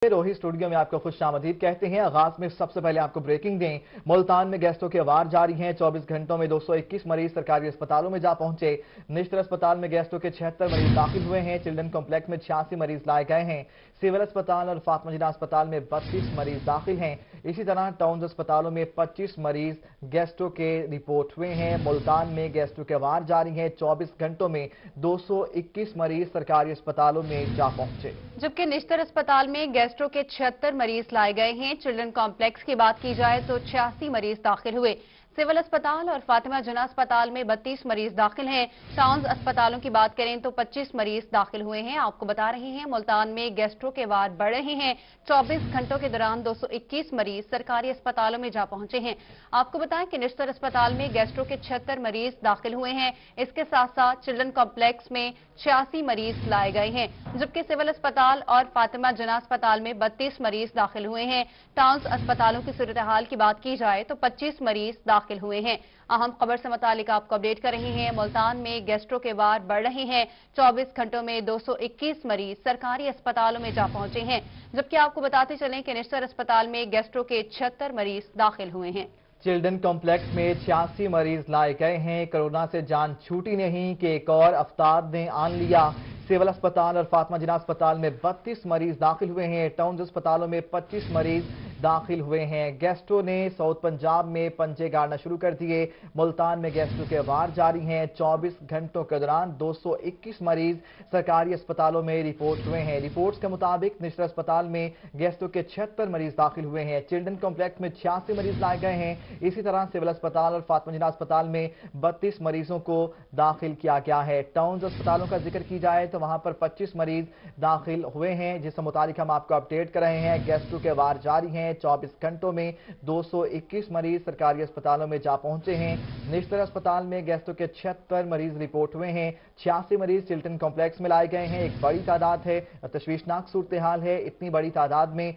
रोही स्टूडियो में आपको खुशामदीद कहते हैं। आगाज में सबसे पहले आपको ब्रेकिंग दें। मुल्तान में गैस्ट्रो के वार जारी हैं। 24 घंटों में 221 मरीज सरकारी अस्पतालों में जा पहुंचे। निश्तर अस्पताल में गैस्ट्रो के 76 मरीज दाखिल हुए हैं। चिल्ड्रन कॉम्प्लेक्स में 86 मरीज लाए गए हैं। सिविल अस्पताल और फातिमा जिन्ना अस्पताल में 32 मरीज दाखिल हैं। इसी तरह टाउन अस्पतालों में 25 मरीज गैस्ट्रो के रिपोर्ट हुए हैं। मुल्तान में गैस्ट्रो के वार जारी हैं। 24 घंटों में 221 मरीज सरकारी अस्पतालों में जा पहुंचे, जबकि निश्तर अस्पताल में गैस्ट्रो के 76 मरीज लाए गए हैं। चिल्ड्रन कॉम्प्लेक्स की बात की जाए तो 86 मरीज दाखिल हुए। सिविल अस्पताल और फातिमा जिन्ना अस्पताल में 32 मरीज दाखिल हैं। टाउन अस्पतालों की बात करें तो 25 मरीज दाखिल हुए हैं। आपको बता रहे हैं मुल्तान में गैस्ट्रो के वार बढ़ रहे हैं। 24 घंटों के दौरान 221 मरीज सरकारी अस्पतालों में जा पहुंचे हैं। आपको बताएं कि निश्तर अस्पताल में गैस्ट्रो के 76 मरीज दाखिल हुए हैं। इसके साथ साथ चिल्ड्रन कॉम्प्लेक्स में 86 मरीज लाए गए हैं, जबकि सिविल अस्पताल और फातिमा जिन्ना अस्पताल में 32 मरीज दाखिल हुए हैं। टाउन अस्पतालों की सूरत हाल की बात की जाए तो 25 मरीज दाखिल हुए हैं। अहम खबर से मुतालिक आपको अपडेट कर रहे हैं। मुल्तान में गैस्ट्रो के वार बढ़ रहे हैं। 24 घंटों में 221 मरीज सरकारी अस्पतालों में जा पहुंचे हैं, जबकि आपको बताते चलें कि निश्तर अस्पताल में गैस्ट्रो के 76 मरीज दाखिल हुए हैं। चिल्ड्रन कॉम्प्लेक्स में 86 मरीज लाए गए हैं। कोरोना से जान छूटी नहीं कि एक और अफ्ताब ने आन लिया। सिविल अस्पताल और फातिमा जिन्ना अस्पताल में 32 मरीज दाखिल हुए हैं। टाउन अस्पतालों में 25 मरीज दाखिल हुए हैं। गैस्ट्रो ने साउथ पंजाब में पंजे गाड़ना शुरू कर दिए। मुल्तान में गैस्ट्रो के वार जारी हैं। 24 घंटों के दौरान 221 मरीज सरकारी अस्पतालों में रिपोर्ट हुए हैं। रिपोर्ट्स के मुताबिक निश्तर अस्पताल में गैस्ट्रो के 76 मरीज दाखिल हुए हैं। चिल्ड्रन कॉम्प्लेक्स में 86 मरीज लाए गए हैं। इसी तरह सिविल अस्पताल और फातिमा जिन्ना अस्पताल में 32 मरीजों को दाखिल किया गया है। टाउन अस्पतालों का जिक्र की जाए तो वहां पर 25 मरीज दाखिल हुए हैं, जिससे मुताबिक हम आपको अपडेट कर रहे हैं। गैस्ट्रो के वार जारी हैं। 24 घंटों में 221 मरीज सरकारी अस्पतालों में जा पहुंचे हैं। निश्तर अस्पताल में गैस्ट्रो के 76 मरीज रिपोर्ट हुए हैं। 86 मरीज चिल्ड्रन कॉम्प्लेक्स में लाए गए हैं। एक बड़ी तादाद है, तशवीशनाक सूरत हाल है। इतनी बड़ी तादाद में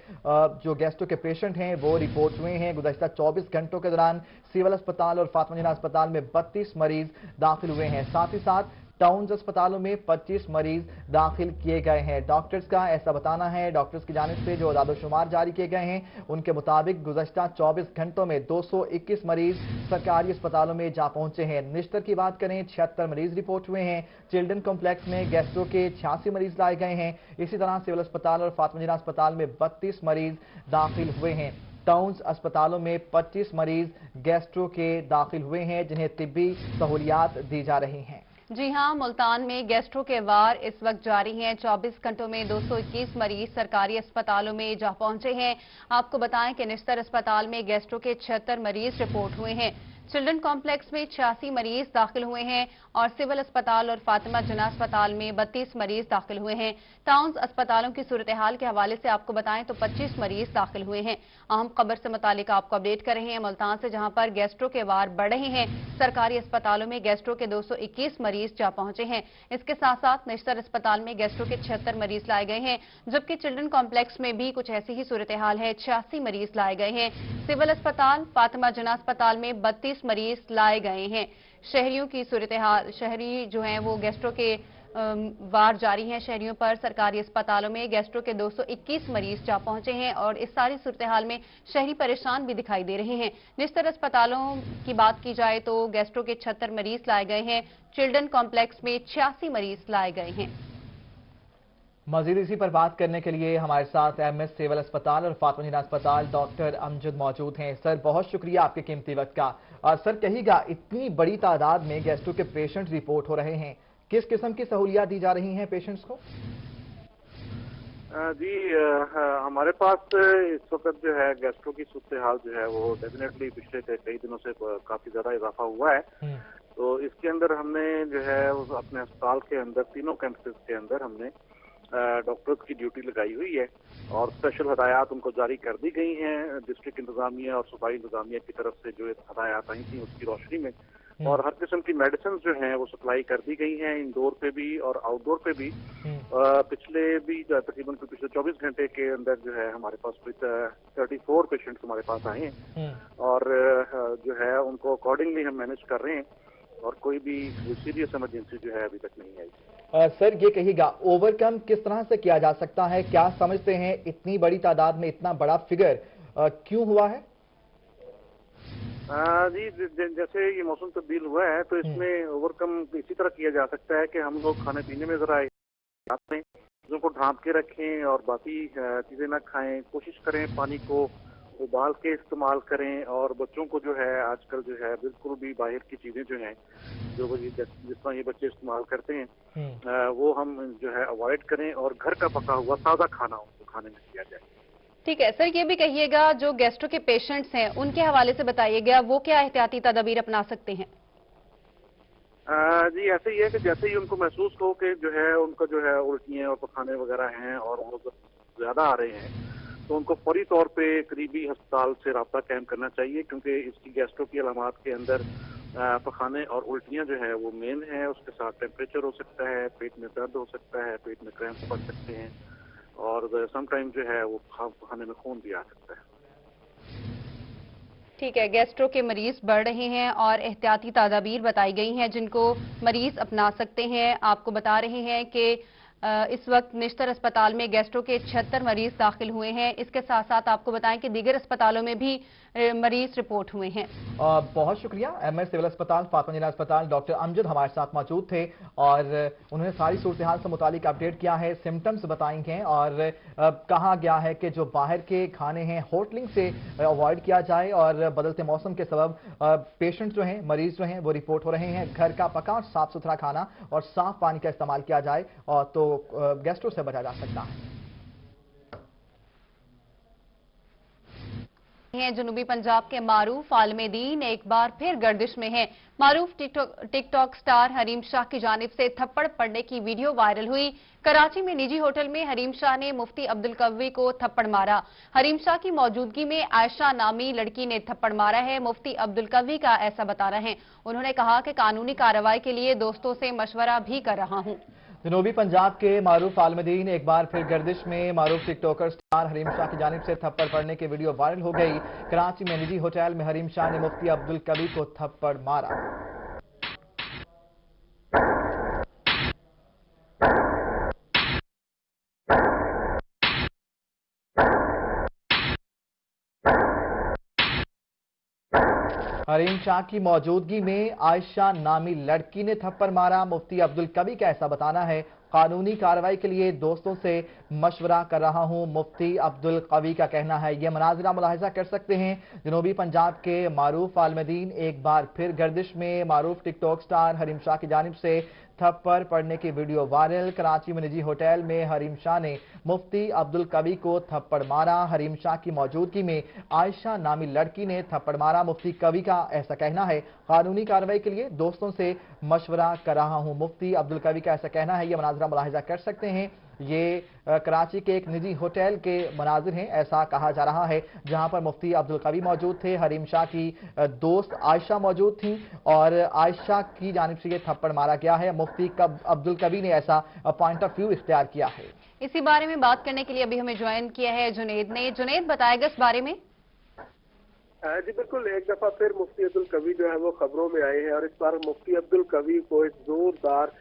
जो गैस्ट्रो के पेशेंट हैं वो रिपोर्ट हुए हैं। गुज़श्ता 24 घंटों के दौरान सिविल अस्पताल और फातिमा जिन्ना अस्पताल में 32 मरीज दाखिल हुए हैं। साथ ही साथ टाउन अस्पतालों में 25 मरीज दाखिल किए गए हैं। डॉक्टर्स का ऐसा बताना है, डॉक्टर्स की जानिब से जो आदाद-ओ-शुमार जारी किए गए हैं उनके मुताबिक गुज़श्ता 24 घंटों में 221 मरीज सरकारी अस्पतालों में जा पहुंचे हैं। निश्तर की बात करें 76 मरीज रिपोर्ट हुए हैं। चिल्ड्रन कॉम्प्लेक्स में गैस्ट्रो के 86 मरीज लाए गए हैं। इसी तरह सिविल अस्पताल और फातिमा जिन्ना अस्पताल में 32 मरीज दाखिल हुए हैं। टाउन अस्पतालों में 25 मरीज गैस्ट्रो के दाखिल हुए हैं, जिन्हें तिब्बी सहूलियात दी जा रही हैं। जी हां, मुल्तान में गैस्ट्रो के वार इस वक्त जारी हैं। 24 घंटों में 221 मरीज सरकारी अस्पतालों में जा पहुंचे हैं। आपको बताएं कि निश्तर अस्पताल में गैस्ट्रो के 76 मरीज रिपोर्ट हुए हैं। चिल्ड्रन कॉम्प्लेक्स में 86 मरीज दाखिल हुए हैं और सिविल अस्पताल और फातिमा जिन्ना अस्पताल में 32 मरीज दाखिल हुए हैं। टाउन अस्पतालों की सूरत हाल के हवाले से आपको बताएं तो 25 मरीज दाखिल हुए हैं। अहम खबर से मुतालिक आपको अपडेट कर रहे हैं मुल्तान से, जहां पर गैस्ट्रो के वार बढ़ रहे हैं। सरकारी अस्पतालों में गैस्ट्रो के 221 मरीज जा पहुंचे हैं। इसके साथ साथ निश्तर अस्पताल में गैस्ट्रो के 76 मरीज लाए गए हैं, जबकि चिल्ड्रन कॉम्प्लेक्स में भी कुछ ऐसी ही सूरत हाल है। 86 मरीज लाए गए हैं। सिविल अस्पताल फातिमा जिन्ना अस्पताल में 32 मरीज लाए गए हैं। शहरियों की सूरत हाल, शहरी जो हैं वो गैस्ट्रो के वार जारी हैं शहरियों पर। सरकारी अस्पतालों में गैस्ट्रो के 221 मरीज जा पहुंचे हैं और इस सारी सूरत हाल में शहरी परेशान भी दिखाई दे रहे हैं। निश्तर अस्पतालों की बात की जाए तो गैस्ट्रो के 76 मरीज लाए गए हैं। चिल्ड्रन कॉम्प्लेक्स में 86 मरीज लाए गए हैं। मजीद इसी पर बात करने के लिए हमारे साथ एमएस सिविल अस्पताल और फातिमा जिन्ना अस्पताल डॉक्टर अमजद मौजूद हैं। सर, बहुत शुक्रिया आपके कीमती वक्त का। और सर, कहिएगा, इतनी बड़ी तादाद में गैस्ट्रो के पेशेंट रिपोर्ट हो रहे हैं, किस किस्म की सहूलियात दी जा रही हैं पेशेंट्स को? जी, हमारे पास इस वक्त जो है गैस्ट्रो की सूरत हाल जो है वो डेफिनेटली पिछले कई दिनों से काफी ज्यादा इजाफा हुआ है। तो इसके अंदर हमने जो है अपने अस्पताल के अंदर तीनों कैंपसेस के अंदर हमने डॉक्टर्स की ड्यूटी लगाई हुई है और स्पेशल हदायत उनको जारी कर दी गई हैं डिस्ट्रिक्ट इंतजामिया और सूबाई इंतजामिया की तरफ से। जो हदायत आई थी उसकी रोशनी में और हर किस्म की मेडिसिन जो हैं वो सप्लाई कर दी गई हैं, इंडोर पे भी और आउटडोर पे भी। पिछले 24 घंटे के अंदर जो है हमारे पास 34 पेशेंट्स हमारे पास आए हैं और जो है उनको अकॉर्डिंगली हम मैनेज कर रहे हैं और कोई भी सीरियस इमरजेंसी जो है अभी तक नहीं आई। सर ये कहिएगा, ओवरकम किस तरह से किया जा सकता है? क्या समझते हैं इतनी बड़ी तादाद में इतना बड़ा फिगर क्यों हुआ है? जी जैसे ये मौसम तब्दील हुआ है तो इसमें ओवरकम इसी तरह किया जा सकता है कि हम लोग खाने पीने में जरा में चीज़ों को ढांप के रखें और बाकी चीज़ें ना खाएं, कोशिश करें पानी को उबाल के इस्तेमाल करें, और बच्चों को जो है आजकल जो है बिल्कुल भी बाहर की चीज़ें जो हैं जो जिस तरह ये बच्चे इस्तेमाल करते हैं वो हम जो है अवॉइड करें, और घर का पका हुआ ताज़ा खाना उनको खाने में दिया जाए। ठीक है सर, ये भी कहिएगा जो गैस्ट्रो के पेशेंट्स हैं उनके हवाले से बताइएगा, वो क्या एहतियाती तदबीर अपना सकते हैं? जी ऐसे ही है कि जैसे ही उनको महसूस हो कि जो है उनका जो है उल्टियाँ और पखाने वगैरह हैं और वो ज़्यादा आ रहे हैं, तो उनको फौरी तौर पे करीबी अस्पताल से रब्ता कायम करना चाहिए, क्योंकि इसकी गैस्ट्रो की अलामात के अंदर पखाने और उल्टियाँ जो है वो मेन है। उसके साथ टेम्परेचर हो सकता है, पेट में दर्द हो सकता है, पेट में क्रैम्प पड़ सकते हैं, और समटाइम जो है वो खाने में खून भी आ सकता है। ठीक है, गैस्ट्रो के मरीज बढ़ रहे हैं और एहतियाती तदाबीर बताई गई हैं जिनको मरीज अपना सकते हैं। आपको बता रहे हैं कि इस वक्त निश्तर अस्पताल में गैस्ट्रो के 76 मरीज दाखिल हुए हैं। इसके साथ साथ आपको बताएं कि दीगर अस्पतालों में भी मरीज रिपोर्ट हुए हैं। बहुत शुक्रिया। एमएस सिविल अस्पताल, फातिमा जिना अस्पताल, डॉक्टर अमजद हमारे साथ मौजूद थे और उन्होंने सारी सूरत हाल से मुतालिक अपडेट किया है, सिम्टम्स बताएंगे और कहा गया है कि जो बाहर के खाने हैं होटलिंग से अवॉइड किया जाए, और बदलते मौसम के सबब पेशेंट जो हैं, मरीज जो हैं वो रिपोर्ट हो रहे हैं। घर का पका और साफ सुथरा खाना और साफ पानी का इस्तेमाल किया जाए और तो गैस्ट्रो से बचा जा सकता है। जनूबी पंजाब के मारूफ आलमेदीन एक बार फिर गर्दिश में हैं। मारूफ टिकटॉक स्टार हरीम शाह की जानिब से थप्पड़ पड़ने की वीडियो वायरल हुई। कराची में निजी होटल में हरीम शाह ने मुफ्ती अब्दुल कवी को थप्पड़ मारा। हरीम शाह की मौजूदगी में आयशा नामी लड़की ने थप्पड़ मारा है। मुफ्ती अब्दुल कवी का ऐसा बताना है। उन्होंने कहा कि कानूनी कार्रवाई के लिए दोस्तों से मशवरा भी कर रहा हूं। जनूबी पंजाब के मारूफ आलमदीन एक बार फिर गर्दिश में। मारूफ टिकटॉकर स्टार हरीम शाह की जानिब से थप्पड़ पड़ने की वीडियो वायरल हो गई। कराची में निजी होटल में हरीम शाह ने मुफ्ती अब्दुल कवी को थप्पड़ मारा। हरीम शाह की मौजूदगी में आयशा नामी लड़की ने थप्पड़ मारा। मुफ्ती अब्दुल कवी का ऐसा बताना है, कानूनी कार्रवाई के लिए दोस्तों से मशवरा कर रहा हूं। मुफ्ती अब्दुल कवी का कहना है। यह मनाजिरा मुलाहिजा कर सकते हैं। जनूबी पंजाब के मारूफ आलमदीन एक बार फिर गर्दिश में। मारूफ टिकटॉक स्टार हरीम शाह की जानिब से थप्पड़ पड़ने की वीडियो वायरल। कराची में निजी होटल में हरीम शाह ने मुफ्ती अब्दुल कवी को थप्पड़ मारा। हरीम शाह की मौजूदगी में आयशा नामी लड़की ने थप्पड़ मारा। मुफ्ती कवी का ऐसा कहना है, कानूनी कार्रवाई के लिए दोस्तों से मशवरा कर रहा हूं। मुफ्ती अब्दुल कवी का ऐसा कहना है। यह मनाजिरा मुलाहिजा कर सकते हैं। ये कराची के एक निजी होटल के मनाजिर हैं, ऐसा कहा जा रहा है, जहां पर मुफ्ती अब्दुल कवी मौजूद थे। हरीम शाह की दोस्त आयशा मौजूद थी और आयशा की जानिब से ये थप्पड़ मारा गया है। मुफ्ती अब्दुल कवी ने ऐसा पॉइंट ऑफ व्यू इख्तियार किया है। इसी बारे में बात करने के लिए अभी हमें ज्वाइन किया है जुनेद ने। जुनेद, बताएगा इस बारे में। जी बिल्कुल, एक दफा फिर मुफ्ती अब्दुल कवी जो है वो खबरों में आए हैं और इस बार मुफ्ती अब्दुल कवी को एक जोरदार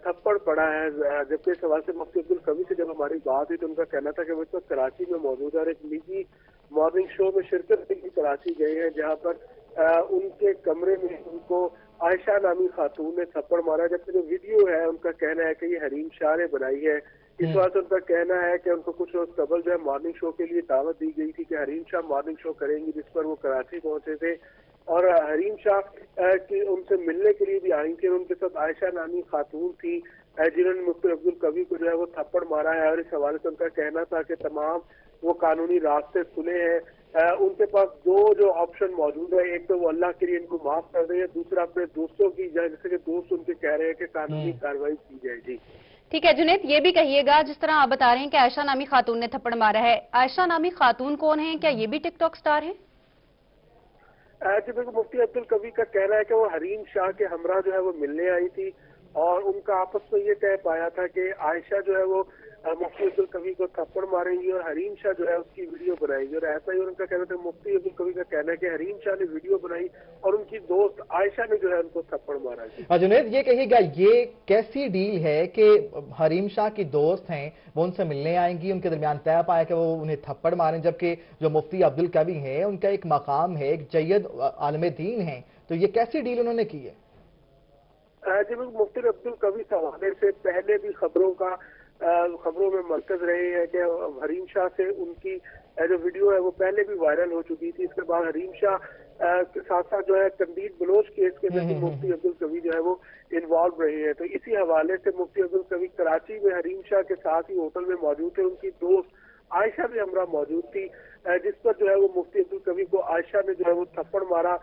थप्पड़ पड़ा है। जबकि इस हवाले से मुफ्ती अब्दुल कवी से जब हमारी बात हुई तो उनका कहना था कि वो इस वक्त कराची में मौजूद है और एक निजी मॉर्निंग शो में शिरकत के लिए कराची गए हैं, जहां पर उनके कमरे में उनको आयशा नामी खातून ने थप्पड़ मारा। जबकि जो वीडियो है उनका कहना है कि ये हरीम शाह ने बनाई है। इस बात से उनका कहना है कि उनको कुछ रोज कबल जो है मॉर्निंग शो के लिए दावत दी गई थी कि हरीम शाह मॉर्निंग शो करेंगी, जिस पर वो कराची पहुंचे थे और हरीम शाह की उनसे मिलने के लिए भी आई थी। उनके साथ आयशा नामी खातून थी जिन्होंने मुफ्ती अब्दुल कवी को जो है वो थप्पड़ मारा है और इस हवाले से उनका कहना था कि तमाम वो कानूनी रास्ते खुले हैं। उनके पास दो जो ऑप्शन मौजूद है, एक तो वो अल्लाह के लिए इनको माफ कर दे, दूसरा अपने दोस्तों की, जैसे कि दोस्त उनके कह रहे हैं कि कानूनी कार्रवाई की जाए। जी ठीक है जुनेद, ये भी कहिएगा, जिस तरह आप बता रहे हैं कि आयशा नामी खातून ने थप्पड़ मारा है, आयशा नामी खातून कौन है? क्या ये भी टिकटॉक स्टार है? जी बिल्कुल, मुफ्ती अब्दुल कवी का कहना है कि वो हरीम शाह के हमरा जो है वो मिलने आई थी और उनका आपस में ये तय पाया था कि आयशा जो है वो मुफ्ती अब्दुल कवी को थप्पड़ मारेंगी और हरीम शाह जो है उसकी वीडियो बनाएंगे। और ऐसा ही उनका कहना था, मुफ्ती अब्दुल कवी का कहना है कि हरीम शाह ने वीडियो बनाई और उनकी दोस्त आयशा ने जो है उनको थप्पड़ मारा। जुनैद, ये कहिएगा, ये कैसी डील है कि हरीम शाह की दोस्त हैं, वो उनसे मिलने आएंगी, उनके दरमियान तय पाया कि वो उन्हें थप्पड़ मारें, जबकि जो मुफ्ती अब्दुल कवी हैं उनका एक मकाम है, एक जय्यद आलिम दीन है, तो ये कैसी डील उन्होंने की है? जी, मुफ्ती अब्दुल कवी से हवाले से पहले भी खबरों में मरकज रहे हैं कि हरीम शाह से उनकी जो वीडियो है वो पहले भी वायरल हो चुकी थी। इसके बाद हरीम शाह के साथ साथ जो है कंदील बलोच केस के अंदर भी मुफ्ती अब्दुल कवी जो है वो इन्वॉल्व रहे हैं। तो इसी हवाले से मुफ्ती अब्दुल कवी कराची में हरीम शाह के साथ ही होटल में मौजूद थे, उनकी दोस्त आयशा भी हमरा मौजूद थी, जिस पर जो है वो मुफ्ती अब्दुल कवी को आयशा ने जो है वो थप्पड़ मारा।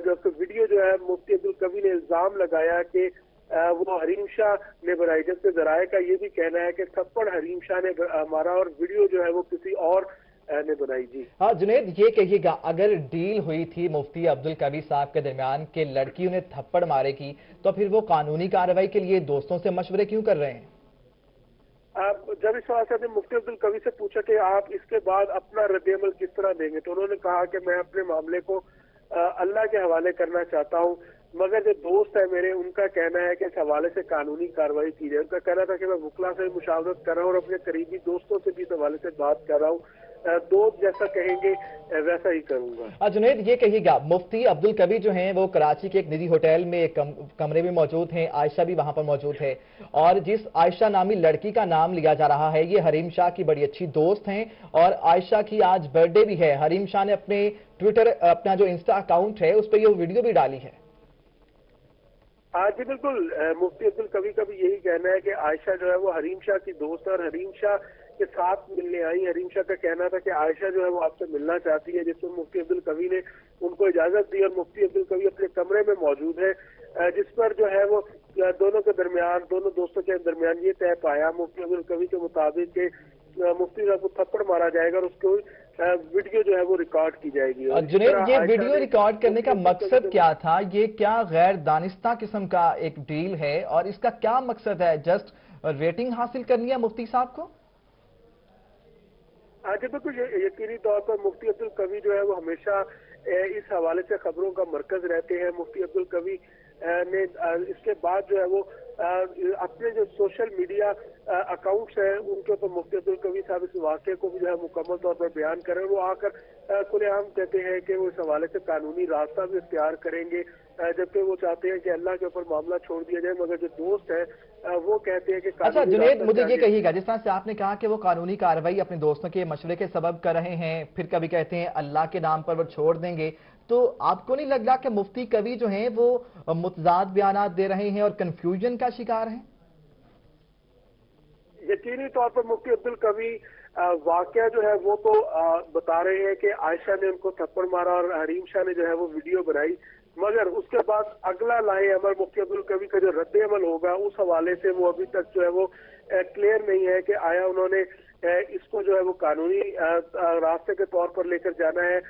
जो वीडियो जो है मुफ्ती अब्दुल कवी ने इल्जाम लगाया कि वो हरीम शाह ने बनाई, जबकि जराये का ये भी कहना है कि थप्पड़ हरीम शाह ने मारा और वीडियो जो है वो किसी और ने बनाई। जी हाँ जुनैद, ये कहिएगा, अगर डील हुई थी मुफ्ती अब्दुल कवी साहब के दरमियान के लड़की उन्हें थप्पड़ मारेगी, तो फिर वो कानूनी कार्रवाई के लिए दोस्तों से मशवरे क्यों कर रहे हैं? जब इस सवाल से मुफ्ती अब्दुल कवी से पूछा कि आप इसके बाद अपना रद्द-ए-अमल किस तरह देंगे, तो उन्होंने कहा कि मैं अपने मामले को अल्लाह के हवाले करना चाहता हूँ, मगर जो दोस्त है मेरे उनका कहना है कि इस हवाले से कानूनी कार्रवाई की जाए। उनका कहना था कि मैं वकला से मुशावरत कर रहा हूँ और अपने करीबी दोस्तों से भी इस हवाले से बात कर रहा हूँ, दोस्त जैसा कहेंगे वैसा ही करूंगा। जुनैद, ये कहिएगा, मुफ्ती अब्दुल कवी जो हैं वो कराची के एक निजी होटल में एक कमरे में मौजूद हैं, आयशा भी वहां पर मौजूद है, और जिस आयशा नामी लड़की का नाम लिया जा रहा है ये हरीम शाह की बड़ी अच्छी दोस्त हैं, और आयशा की आज बर्थडे भी है। हरीम शाह ने अपने ट्विटर, अपना जो इंस्टा अकाउंट है उस पर ये वीडियो भी डाली है। जी बिल्कुल, मुफ्ती अब्दुल कवी का भी यही कहना है कि आयशा जो है वो हरीम शाह की दोस्त है और हरीम शाह के साथ मिलने आई। हरीम शाह का कहना था कि आयशा जो है वो आपसे मिलना चाहती है, जिसमें मुफ्ती अब्दुल कवी ने उनको इजाजत दी और मुफ्ती अब्दुल कवी अपने कमरे में मौजूद है, जिस पर जो है वो दोनों दोस्तों के दरमियान ये तय पाया मुफ्ती अब्दुल कवी के मुताबिक कि मुफ्ती साहब को थप्पड़ मारा जाएगा और उसको वीडियो जो है वो रिकॉर्ड की जाएगी। जुनैद, ये वीडियो रिकॉर्ड करने का मकसद क्या था? ये क्या गैर दानिस्ता किस्म का एक डील है और इसका क्या मकसद है? जस्ट रेटिंग हासिल करनी है मुफ्ती साहब को? जी बिल्कुल, यकीनी तौर पर मुफ्ती अब्दुल कवी जो है वो हमेशा इस हवाले से खबरों का मरकज रहते हैं। मुफ्ती अब्दुल कवी ने इसके बाद जो है वो अपने जो सोशल मीडिया अकाउंट्स हैं उनके ऊपर मुफ्ती अब्दुल कवी साहब इस वाक़े को भी जो है मुकम्मल तौर पर बयान करें। वो आकर खुलेआम कहते हैं कि वो इस हवाले से कानूनी रास्ता भी इख्तियार करेंगे, जबकि वो चाहते हैं कि अल्लाह के ऊपर मामला छोड़ दिया जाए, मगर जो दोस्त है वो कहते हैं कि अच्छा जुनैद, मुझे ये कहिएगा, जिस तरह से आपने कहा कि वो कानूनी कार्रवाई अपने दोस्तों के मशवरे के सबब कर रहे हैं, फिर कभी कहते हैं अल्लाह के नाम पर वो छोड़ देंगे, तो आपको नहीं लग रहा कि मुफ्ती कवी जो हैं वो मुतजाद बयानात दे रहे हैं और कंफ्यूजन का शिकार हैं? यकीनी तौर पर मुफ्ती अब्दुल कवी वाकया जो है वो तो बता रहे हैं कि आयशा ने उनको थप्पड़ मारा और हरीम शाह ने जो है वो वीडियो बनाई, मगर उसके बाद अगला लाए अमल मुफ्ती अब्दुल कवी का जो रद्द अमल होगा उस हवाले से वो अभी तक जो है वो क्लियर नहीं है कि आया उन्होंने इसको जो है वो कानूनी रास्ते के तौर पर लेकर जाना है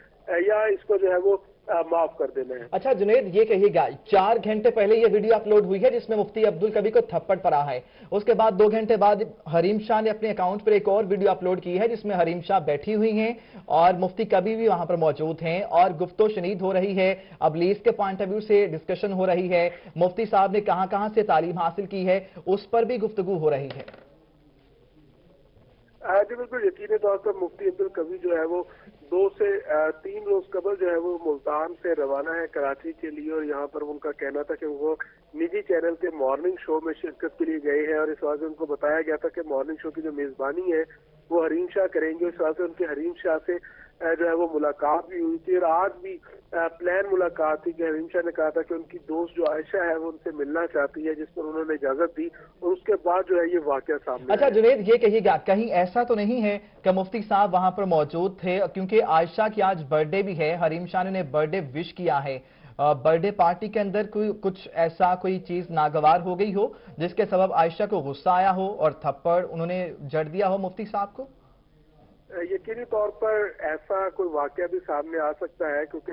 या इसको जो है वो माफ कर देना है। अच्छा जुनैद, ये कहिएगा, 4 घंटे पहले ये वीडियो अपलोड हुई है जिसमें मुफ्ती अब्दुल कवी को थप्पड़ पड़ा है, उसके बाद 2 घंटे बाद हरीम शाह ने अपने अकाउंट पर एक और वीडियो अपलोड की है जिसमें हरीम शाह बैठी हुई हैं और मुफ्ती कवी भी वहां पर मौजूद हैं और गुफ्तो शनीद हो रही है, अबलीस के पॉइंट ऑफ व्यू से डिस्कशन हो रही है, मुफ्ती साहब ने कहां से तालीम हासिल की है उस पर भी गुफ्तगू हो रही है। जी बिल्कुल, यकीनी तौर पर मुफ्ती अब्दुल कवी जो है वो 2 से 3 रोज कबल जो है वो मुल्तान से रवाना है कराची के लिए, और यहाँ पर उनका कहना था कि वो निजी चैनल के मॉर्निंग शो में शिरकत के लिए गए हैं और इस वजह से उनको बताया गया था कि मॉर्निंग शो की जो मेजबानी है वो हरीम शाह करेंगे। इस वजह से उनके हरीम शाह से जो है वो मुलाकात भी हुई थी और आज भी प्लान मुलाकात थी कि हरीम शाह ने कहा था कि उनकी दोस्त जो आयशा है वो उनसे मिलना चाहती है, जिस पर उन्होंने इजाजत दी और उसके बाद जो है ये वाकया सामने। अच्छा जुनैद, ये कहिएगा, कहीं ऐसा तो नहीं है कि मुफ्ती साहब वहां पर मौजूद थे, क्योंकि आयशा की आज बर्थडे भी है, हरीम शाह ने बर्थडे विश किया है, बर्थडे पार्टी के अंदर कुछ ऐसा कोई चीज नागवार हो गई हो जिसके सबब आयशा को गुस्सा आया हो और थप्पड़ उन्होंने जड़ दिया हो मुफ्ती साहब को? यकीनी तौर पर ऐसा कोई वाकया भी सामने आ सकता है, क्योंकि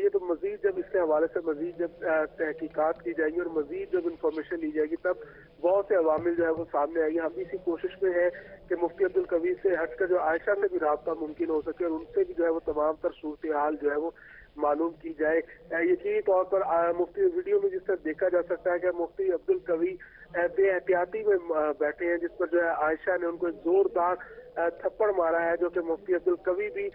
ये तो मजीद जब इसके हवाले से मजीद जब तहकीकात की जाएगी और मजीद जब इंफॉर्मेशन ली जाएगी तब बहुत से अवामिल जो है वो सामने आई। हम भी इसी कोशिश में है कि मुफ्ती अब्दुल कवी से हटकर जो आयशा से भी राब्ता मुमकिन हो सके और उनसे भी जो है वो तमाम तर सूरत हाल जो है वो मालूम की जाए। यकीनी तौर पर मुफ्ती वीडियो में जिस तरह देखा जा सकता है कि मुफ्ती अब्दुल कवी बेहतियाती में बैठे हैं, जिस पर जो है आयशा ने उनको जोरदार थप्पड़ मारा है, जो कि मुफ्ती अब्दुल कवी भी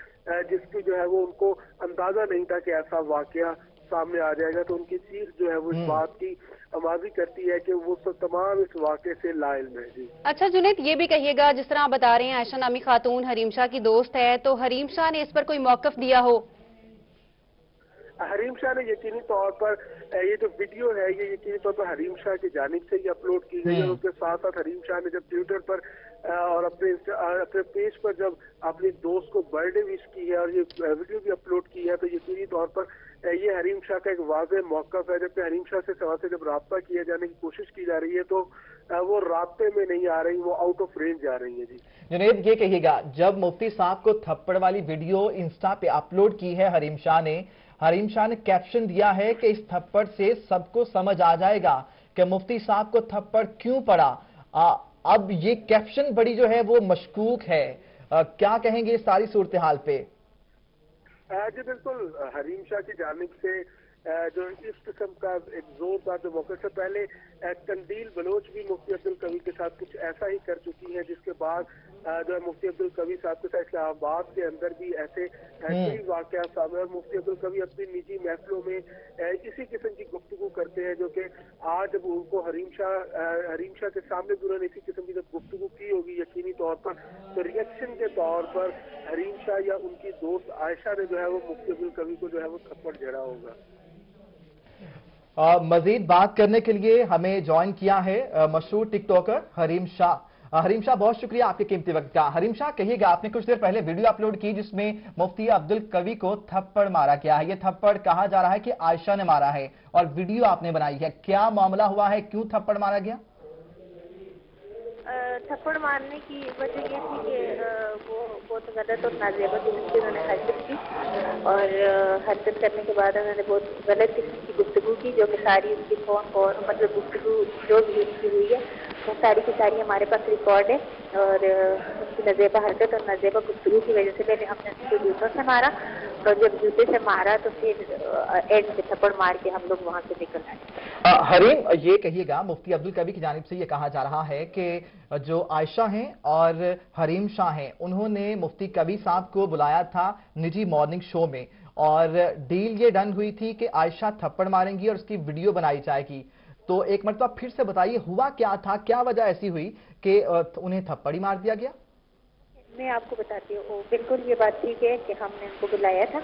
जिसकी जो है वो उनको अंदाजा नहीं था कि ऐसा वाकया सामने आ जाएगा, तो उनकी चीख जो है वो इस बात की आमाजी करती है कि वो सब तमाम इस वाकये से लाइल्म है। जी अच्छा जुनैद, ये भी कहिएगा, जिस तरह आप बता रहे हैं आयशा नामी खातून हरीम शाह की दोस्त है, तो हरीम शाह ने इस पर कोई मौकफ दिया हो? हरीम शाह ने यकीनी तौर पर ये जो वीडियो है ये यकीनी तौर पर हरीम शाह की जानिब से ही अपलोड की गई है। उसके साथ साथ हरीम शाह ने जब ट्विटर पर और अपने पेज पर जब अपनी दोस्त को बर्थडे विश की है और ये वीडियो भी अपलोड की है, तो यकीनी तौर पर ये हरीम शाह का एक वाज़ेह मौक़िफ़ है। जबकि हरीम शाह से सवा से जब राब्ता किया जाने की कोशिश की जा रही है तो वो राब्ते में नहीं आ रही, वो आउट ऑफ रेंज आ रही है। जी जुनैद, ये कहिएगा, जब मुफ्ती साहब को थप्पड़ वाली वीडियो इंस्टा पे अपलोड की है हरीम शाह ने कैप्शन दिया है कि इस थप्पड़ से सबको समझ आ जाएगा कि मुफ्ती साहब को थप्पड़ क्यों पड़ा। अब ये कैप्शन बड़ी जो है वो मशकूक है, क्या कहेंगे इस सारी सूरत हाल पे? जी बिल्कुल, हरीम शाह की जानिब से जो इस किस्म का एक जोरदार जो मौके से पहले कंदील बलोच भी मुफ्ती अब्दुल कवी के साथ कुछ ऐसा ही कर चुकी है, जिसके बाद जो है मुफ्ती अब्दुल कवी साहब के साथ इस्लामाबाद के अंदर भी ऐसे कई वाकया सामने, और मुफ्ती अब्दुल कवी अपनी निजी महफिलों में इसी किस्म की गुफ्तगू करते हैं, जो कि आज जब उनको हरीम शाह के सामने भी उन्होंने इसी किस्म की जब गुफ्तगू की होगी यकीनी तौर पर, तो रिएक्शन के तौर पर हरीम शाह या उनकी दोस्त आयशा ने जो है वो मुफ्ती अब्दुल कवी को जो है वो थप्पड़ जड़ा होगा। मजीद बात करने के लिए हमें ज्वाइन किया है मशहूर टिकटॉकर हरीम शाह। हरीम शाह, बहुत शुक्रिया आपके कीमती वक्त का। हरीम शाह, कहिएगा, आपने कुछ देर पहले वीडियो अपलोड की जिसमें मुफ्ती अब्दुल कवी को थप्पड़ मारा गया है। ये थप्पड़ कहा जा रहा है कि आयशा ने मारा है और वीडियो आपने बनाई है, क्या मामला हुआ है, क्यों थप्पड़ मारा गया? थप्पड़ मारने की वजह ये थी कि वो बहुत गलत और नाजेबा किस्म की उन्होंने हरकत की, और हरकत करने के बाद उन्होंने बहुत गलत किस्म की गुफ्तगू की, जो कि सारी उसकी फोन मतलब गुफ्तगू जो भी उसकी हुई है वो सारी की सारी हमारे पास रिकॉर्ड है। और उसकी नाजेबा हरकत और नाजेबा गुफ्तगू की वजह से पहले हमने उसको जूतों से मारा, और जब जूते से मारा तो फिर एंड से थप्पड़ मार के हम लोग वहाँ से निकल आए। हरीम, ये कहिएगा, मुफ्ती अब्दुल कवी की जानिब से ये कहा जा रहा है कि जो आयशा हैं और हरीम शाह हैं, उन्होंने मुफ्ती कवी साहब को बुलाया था निजी मॉर्निंग शो में, और डील ये डन हुई थी कि आयशा थप्पड़ मारेंगी और उसकी वीडियो बनाई जाएगी। तो एक मरतबा फिर से बताइए, हुआ क्या था, क्या वजह ऐसी हुई कि उन्हें थप्पड़ ही मार दिया गया? मैं आपको बताती हूँ, बिल्कुल ये बात ठीक है कि हमने उनको बुलाया था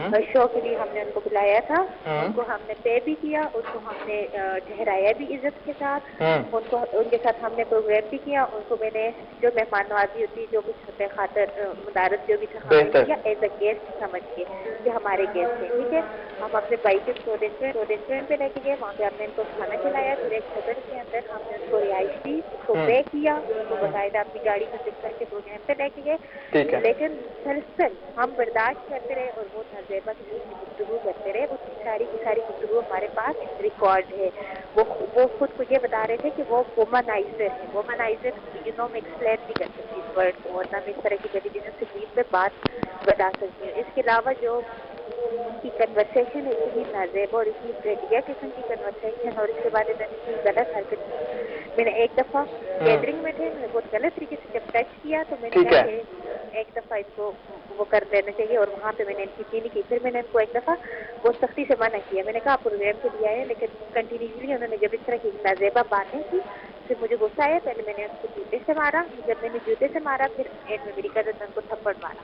और शो के लिए हमने उनको बुलाया था, उनको हमने पे भी किया, उनको हमने ठहराया भी इज्जत के साथ, उनको उनके साथ हमने प्रोग्राम भी किया, उनको मैंने जो मेहमान नवाजी होती है, जो कुछ होते खातर मुदारत जो भी था हमने किया एज अ गेस्ट समझ के कि हमारे गेस्ट थे। ठीक है, हम अपने भाई के रेस्टोरेंट पे लेके गए, वहाँ पे हमने इनको खाना खिलाया, फिर एक होटल के अंदर हमने उनको रिहाइश दी, उसको पे किया, उनको बताया अपनी गाड़ी में फिक्स करके प्रोग्राम पे लेके गए। लेकिन दरअसल हम बर्दाश्त करते रहे और वो नाजेबा की गुफ्तगू करते रहे, उसकी सारी की सारी गुफ्तगू हमारे पास रिकॉर्ड है। वो खुद को ये बता रहे थे कि वो वुमनाइजर है। वुमनाइजर मैं एक्सप्लेन नहीं कर सकती इस वर्ड को, और ना मैं इस तरह की टेलीविजन स्क्रीन पे बात बता सकती हूँ। इसके अलावा जो उनकी कन्वर्सेशन है इतनी नाजेब और इतनी घटिया किस्म की कन्वर्सेशन, और इसके बाद इतनी गलत हरकत की। मैंने एक दफा गैदरिंग में थे, मैंने बहुत गलत तरीके से जब टच किया तो मैंने कहा कि एक दफा इसको वो कर देना चाहिए, और वहाँ पे मैंने इनकी नहीं की। फिर मैंने इनको एक दफा बहुत सख्ती से मना किया, मैंने कहा आप प्रोग्राम के लिए आए, लेकिन कंटिन्यूसली उन्होंने जब इस तरह की नाजेबा बातें की फिर मुझे गुस्सा आया। पहले मैंने उसको जूते से मारा, जब मैंने जूते से मारा फिर एंड में मेरी कजन ने उनको थप्पड़ मारा।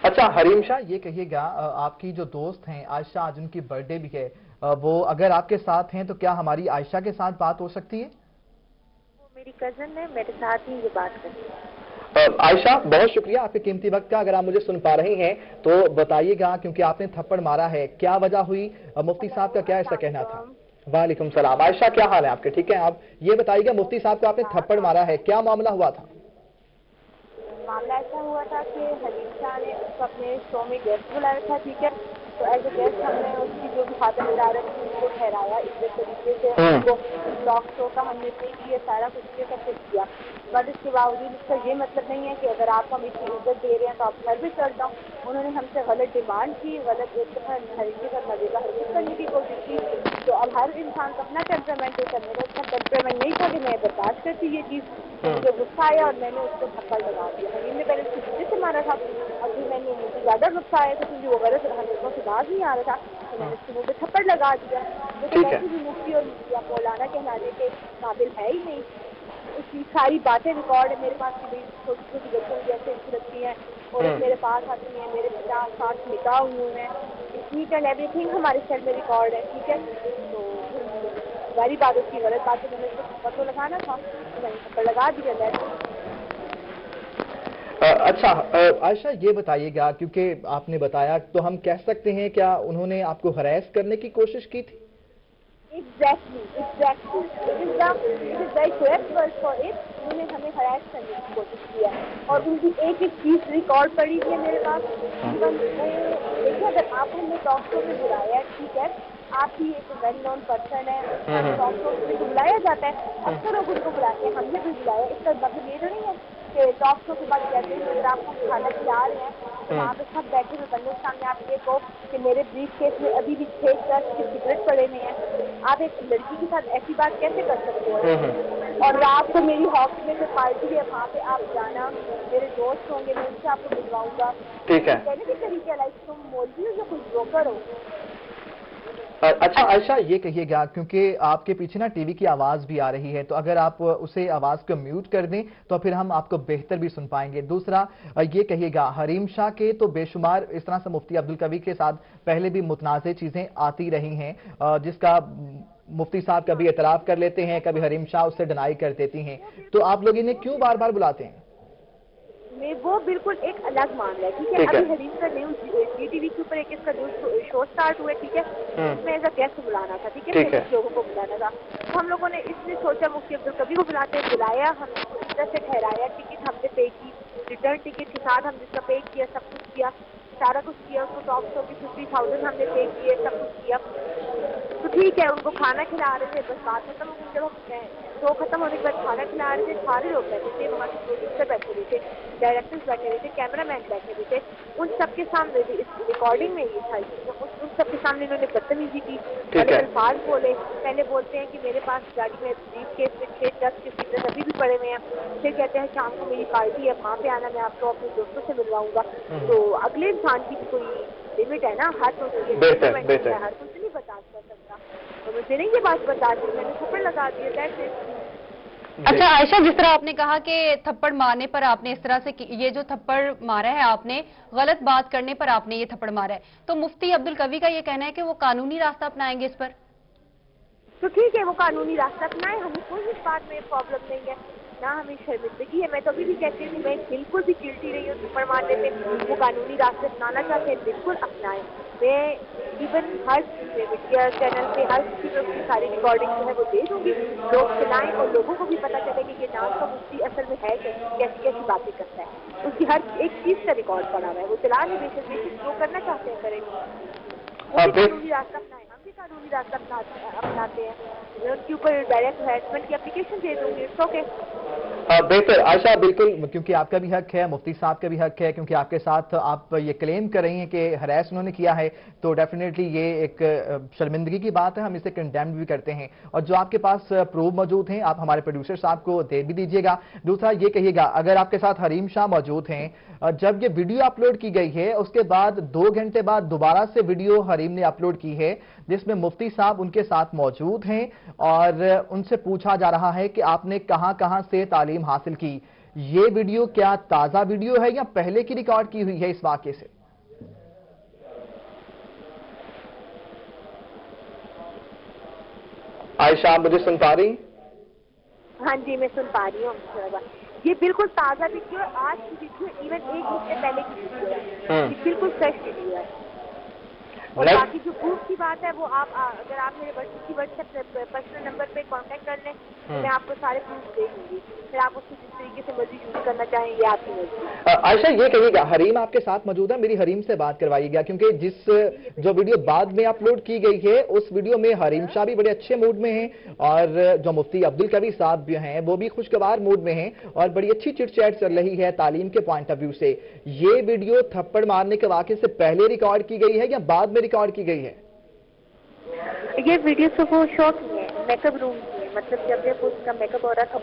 अच्छा हरीम शाह, ये कहिएगा, आपकी जो दोस्त हैं आयशा, आज उनकी बर्थडे भी है, वो अगर आपके साथ हैं तो क्या हमारी आयशा के साथ बात हो सकती है? वो मेरी कजन है, मेरे साथ ही ये बात करती है। आयशा, बहुत शुक्रिया आपके कीमती वक्त का। अगर आप मुझे सुन पा रही हैं तो बताइएगा, क्योंकि आपने थप्पड़ मारा है, क्या वजह हुई, मुफ्ती साहब का क्या ऐसा कहना था? वालेकुम सलाम। आयशा, क्या हाल है आपके? ठीक है, आप ये बताइएगा, मुफ्ती साहब को आपने थप्पड़ मारा है, क्या मामला हुआ था? मामला ऐसा हुआ था कि हरीम शाह ने उसको अपने शो में गेस्ट बुलाया था। ठीक है, तो एज ए गेस्ट हमने उसकी जो भी खातिर इदारत थी उनको ठहराया, इस तरीके से उनको टॉक शो का हमने पे किया, सारा कुछ किया, सब कुछ किया। बट इसके बावजूद इसका ये मतलब नहीं है कि अगर आप हम इतनी इज्जत दे रहे हैं तो आप घर भी चढ़ जाओ। उन्होंने हमसे गलत डिमांड की, गलत एक दफ़ा हरीके का मजे का हरकत करने की कोशिश की। तो अब हर इंसान का अपना टेम्परामेंट होता है, मेरा इतना टेम्परामेंट नहीं था कि मैं बर्दाश्त करती ये चीज़। तो मुझे गुस्सा आया और मैंने उसको थप्पड़ लगा दिया। हरीम ने पहले उसको जूते से मारा था, और फिर मैंने मुझे ज़्यादा गुस्सा आया तो क्योंकि वो गलत हरकतों से बाज नहीं आ रहा था, तो मैंने उसके मुँह पे थप्पड़ लगा दिया। तो वैसे भी मुफ्ती और मौलाना कहलाने के काबिल है ही नहीं। उसकी सारी बातें रिकॉर्ड है मेरे पास की, भाई छोटी छोटी बच्चों की जैसे अच्छी लगती हैं और मेरे पास आती हैं, मेरे 50-60 निकाह हुए हैं, ईच एंड एवरीथिंग हमारे सेल में रिकॉर्ड है, ठीक है। तो सारी बात उसकी गलत बात है, मैंने उसको थप्पड़ तो लगाना था तो मैंने थप्पड़ लगा दिया। अच्छा आयशा, ये बताइएगा, क्योंकि आपने बताया तो हम कह सकते हैं क्या उन्होंने आपको हरास करने की कोशिश की थी? Exactly. It is very correct word for it. उन्होंने हमें हरास करने की कोशिश किया और उनकी एक एक चीज रिकॉर्ड पड़ी हुई है मेरे पास। इवन वो देखिए, अगर आप हमें टॉक शो में बुलाया, ठीक है, आप भी एक वेल नोन पर्सन है, टॉक शो में बुलाया जाता है, अक्सर लोग उनको बुलाते हैं, हमने भी बुलाया। इसका मतलब ये तो नहीं है कि टॉक शो के बाद कहते हैं अगर आप खाना खिला रहे हैं तो वहाँ पे सब बैठे हुए बंदों के सामने आप ये कहो कि मेरे ब्रीफ केस में अभी भी 6 ट्रक के सिगरेट पड़े हुए हैं। आप एक लड़की के साथ ऐसी बात कैसे कर सकते हो? और रात को मेरी हॉकी में जो पार्टी है वहाँ पे आप जाना, मेरे दोस्त होंगे, मैं उनसे आपको मिलवाऊंगा। ठीक है, कहने के तरीके लाइक तुम मौलवी हो या कोई ब्रोकर हो। अच्छा आयशा, ये कहिएगा, क्योंकि आपके पीछे ना टीवी की आवाज भी आ रही है, तो अगर आप उसे आवाज को म्यूट कर दें तो फिर हम आपको बेहतर भी सुन पाएंगे। दूसरा ये कहिएगा, हरीम शाह के तो बेशुमार इस तरह से मुफ्ती अब्दुल कवी के साथ पहले भी मुतनाज़े चीजें आती रही हैं, जिसका मुफ्ती साहब कभी एतराफ कर लेते हैं, कभी हरीम शाह उससे डिनाई कर देती हैं, तो आप लोग इन्हें क्यों बार बार बुलाते हैं? वो बिल्कुल एक अलग मामला है, ठीक है। अभी हरीम का न्यूज GTV के ऊपर एक इसका न्यूज शो स्टार्ट हुआ है, ठीक है, उसमें एज अ गेस्ट बुलाना था, ठीक है, लोगों को बुलाना था। तो हम लोगों ने इसलिए सोचा मुफ्ती अब्दुल कवी को बुलाया, हमने उसको इज्जत से ठहराया, टिकट हमने पे की, रिटर्न टिकट के साथ हमने उसका पे किया, सब कुछ किया, सारा कुछ किया। उसको टॉक शो की 50,000 हमने पे किए, सब कुछ किया। तो ठीक है, उनको खाना खिला रहे थे, बस बात खत्म हो गई। जब हम शो खत्म होने के बाद खाना खिला रहे थे, सारे लोग बैठे थे, वहाँ के प्रोड्यूसर बैठे हुए थे, डायरेक्टर्स बैठे हुए थे, कैमरामैन बैठे हुए थे, उन सबके सामने इस रिकॉर्डिंग में ये था, उन सबके सामने इन्होंने बदतमीजी की, बड़े अल्फाज बोले। पहले बोलते हैं कि मेरे पास गाड़ी में ब्रीफ केस में 6 ट्रक के सिगरेट अभी भी पड़े हुए हैं, फिर कहते हैं शाम को मेरी पार्टी है, वहाँ पे आना, मैं आपको अपने दोस्तों से मिलवाऊंगा। तो अगले इंसान की कोई लिमिट है ना, हर कोई हर कुछ नहीं बर्दाश्त कर सकता। तो मुझे नहीं ये बात बर्दाश्त की, मैंने थप्पड़ लगा दिया। अच्छा आयशा, जिस तरह आपने कहा कि थप्पड़ मारने पर आपने इस तरह से ये जो थप्पड़ मारा है आपने, गलत बात करने पर आपने ये थप्पड़ मारा है, तो मुफ्ती अब्दुल कवी का ये कहना है कि वो कानूनी रास्ता अपनाएंगे इस पर। तो ठीक है, वो कानूनी रास्ता अपनाए, हमें कोई इस बात में प्रॉब्लम नहीं है, ना हमें शर्मिंदगी है। मैं तो अभी भी कहती हूँ कि मैं बिल्कुल भी गिल्टी नहीं हूँ थप्पड़ मारने में। वो कानूनी रास्ते अपनाना चाहते हैं, बिल्कुल अपनाएं। मैं इवन हर मीडिया चैनल पे हर किसी पे उसकी सारी रिकॉर्डिंग जो है वो दे दूंगी, लोग सुनाएं और लोगों को भी पता चले कि ये नाम का मुफ्ती असल में है कैसी कैसी बातें करता है। उसकी हर एक चीज का रिकॉर्ड पड़ा हुआ है, वो चला नहीं, बेशक जो करना चाहते हैं करें। वो भी कानूनी रास्ता अपनाए, हम भी कानूनी रास्ता अपनाते हैं। मैं उनके ऊपर डायरेक्ट हैरेसमेंट की एप्लीकेशन दे दूंगी, इट्स ओके। बेहतर आयशा, बिल्कुल, क्योंकि आपका भी हक है, मुफ्ती साहब का भी हक है, क्योंकि आपके साथ आप ये क्लेम कर रही हैं कि हरास उन्होंने किया है, तो डेफिनेटली ये एक शर्मिंदगी की बात है, हम इसे कंडेम भी करते हैं। और जो आपके पास प्रूफ मौजूद हैं, आप हमारे प्रोड्यूसर साहब को दे भी दीजिएगा। दूसरा ये कहिएगा, अगर आपके साथ हरीम शाह मौजूद हैं, जब ये वीडियो अपलोड की गई है उसके बाद 2 घंटे बाद दोबारा से वीडियो हरीम ने अपलोड की है, जिसमें मुफ्ती साहब उनके साथ मौजूद हैं और उनसे पूछा जा रहा है कि आपने कहां कहां से तालीम हासिल की। ये वीडियो क्या ताजा वीडियो है या पहले की रिकॉर्ड की हुई है इस वाकये से? आयशा, आप मुझे सुन पा रही? हाँ जी, मैं सुन पा रही हूँ। ये बिल्कुल ताजा वीडियो है, आज की वीडियो, इवन 1 हफ्ते पहले की वीडियो है, ये बिल्कुल फ्रेश वीडियो है। और बाकी जो प्रूफ की बात है वो आप अगर आप मेरे व्हाट्सएप पर्सनल नंबर पे कांटेक्ट कर लें तो मैं आपको सारे प्रूफ दे दूंगी, फिर आप उसको जिस तरीके से मर्जी यूज करना चाहें ये आपकी मर्जी। आयशा ये कहिएगा, हरीम आपके साथ मौजूद है, मेरी हरीम से बात करवाइएगा, क्योंकि जो वीडियो बाद में अपलोड की गई है उस वीडियो में हरीम शाह भी बड़े अच्छे मूड में हैं और जो मुफ्ती अब्दुल कवी साहब भी हैं वो भी खुशगवार मूड में हैं और बड़ी अच्छी चिटचैट चल रही है तालीम के पॉइंट ऑफ व्यू से। ये वीडियो थप्पड़ मारने के वाक़े से पहले रिकॉर्ड की गई है या बाद में रिकॉर्ड की गई है? ये वीडियो तो वो शो की है, मेकअप रूम की है, मतलब जब उसका मेकअप हो रहा था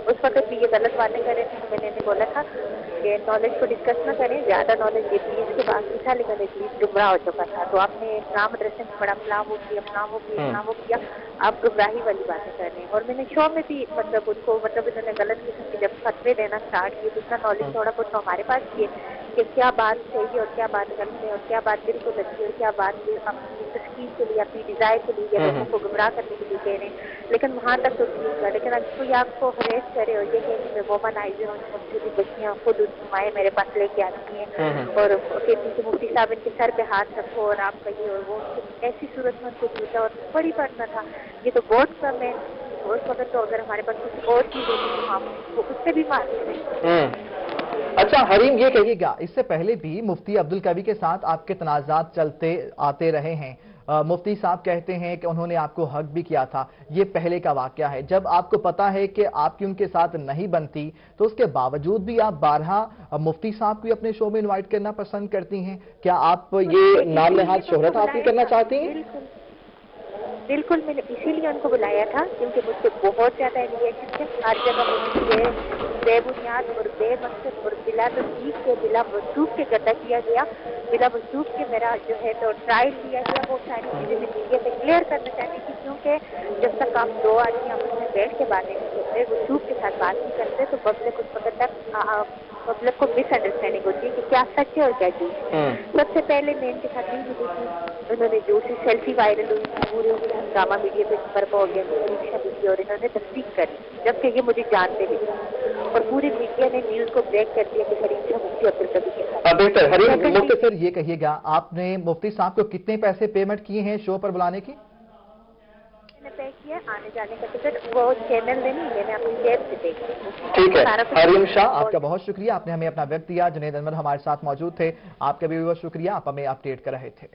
उस वक्त भी ये गलत बातें कर रहे थे, तो मैंने इन्हें बोला था कि नॉलेज को डिस्कस ना करें, ज्यादा नॉलेज ये प्लीज के बाद था, लेकिन प्लीज गुमराह हो चुका था, तो आपने नाम मदरसे में बड़ा फलां वो किया, आप गुमराही वाली बातें कर रहे हैं। और मैंने शो में भी मतलब उनको मतलब इन्होंने गलत किस्म के जब फतवे देना स्टार्ट किए तो उसका नॉलेज थोड़ा बहुत तो हमारे पास भी है कि क्या बात सही और क्या बात गलत है और क्या बात बिल्कुल अच्छी और क्या बात अपनी तस्कीर के लिए, अपनी डिजायर के लिए, लोगों को गुमराह करने के लिए कह रहे हैं, लेकिन वहाँ तक तो ठीक है। लेकिन अगर कोई आपको हरेस करे और ये कहे कि मैं वोमनाइजर हूँ, छोटी बच्चियाँ खुद माएँ मेरे पास लेके आती हैं और कहती कि मुफ्ती साहब इनके सर पे हाथ रखो और आप कहिए, और वो ऐसी सूरत में उनको पूछा और बड़ी बात न था, ये तो बहुत कम है, उस वक्त तो अगर हमारे पास कुछ और चीज होती तो हम वो उससे भी मारते। अच्छा हरीम ये कहिएगा, इससे पहले भी मुफ्ती अब्दुल कवी के साथ आपके तनाज़ात चलते आते रहे हैं, मुफ्ती साहब कहते हैं कि उन्होंने आपको हक भी किया था, ये पहले का वाकया है। जब आपको पता है कि आपकी उनके साथ नहीं बनती तो उसके बावजूद भी आप बारहा मुफ्ती साहब को अपने शो में इनवाइट करना पसंद करती हैं, क्या आप ये नाम नहाद शोहरत हासिल करना चाहती हैं? बिल्कुल, मैंने इसीलिए उनको बुलाया था क्योंकि मुझसे बहुत ज्यादा एलिगेशन थे, हर जगह मुझे बेबुनियाद और बेमकसद और बिला तस्दीक के बिला वसूख के गद्दा किया गया, बिला वसूख के मेरा जो है तो ट्रायल लिया गया। वो सारी चीजें मैं मीडिया पे क्लियर करना चाहती थी क्योंकि जब तक आप दो आदमी आपस में बैठ के बातें नहीं करते, वसूख के साथ बात नहीं करते, तो पब्लिक उस वक्त तक पब्लिक को मिसअंडरस्टैंडिंग होती है कि क्या सच है और क्या झूठ है। सबसे पहले मैं इनके साथ नहीं मिली थी, उन्होंने जो सी सेल्फी वायरल हुई पूरे हंगामा मीडिया पे बर्पा हो गया, परीक्षा भी की और इन्होंने तस्दीक करी, जबकि ये मुझे जानते भी थे और पूरी मीडिया ने न्यूज को ब्रेक कर दिया कि हरीम शाह मुफ्ती अब्दुल कवी के साथ। बेहतर हरीम मुफ्ती सर ये कहिएगा, आपने मुफ्ती साहब को कितने पैसे पेमेंट किए हैं शो पर बुलाने की? पे किया आने जाने का टिकट वो चैनल ने नहीं, मैंने अपनी जेब से पे किया। ठीक है हरीम शाह, आपका बहुत शुक्रिया, आपने हमें अपना वक्त दिया। जुनैद अनवर हमारे साथ मौजूद थे, आपका भी बहुत शुक्रिया, आप हमें अपडेट कर रहे थे।